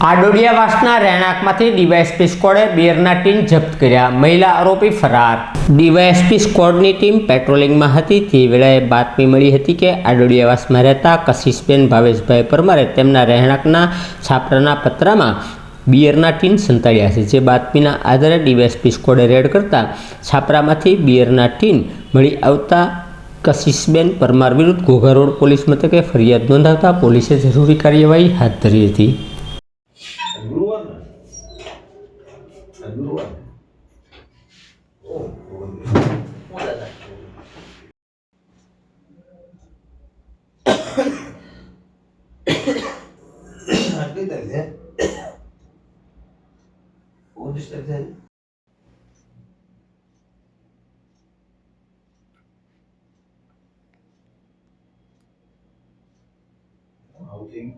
આડોડિયાવાસના રહેણાંકમાંથી DYSP સ્ક્વોડે બિયરના tin જપ્ત કર્યા. મહિલા આરોપી ફરાર. ડીવાયએસપી સ્ક્વોડની ટીમ પેટ્રોલિંગમાં હતી તે વેળાએ બાતમી મળી હતી કે આડોડિયાવાસમાં રહેતા કશિશબેન ભાવેશભાઈ પરમારે તેમના રહેણાંકના છાપરાના પતરામાં બિયરના ટીન સંતાડ્યા છે. જે બાતમીના આધારે ડીવાયએસપી સ્ક્વોડે રેડ કરતા છાપરામાંથી બિયરના ટીન મળી આવતા કશિશબેન પરમાર વિરુદ્ધ ઘોઘા રોડ પોલીસ મથકે ફરિયાદ નોંધાવતા પોલીસે જરૂરી કાર્યવાહી હાથ ધરી હતી. Housing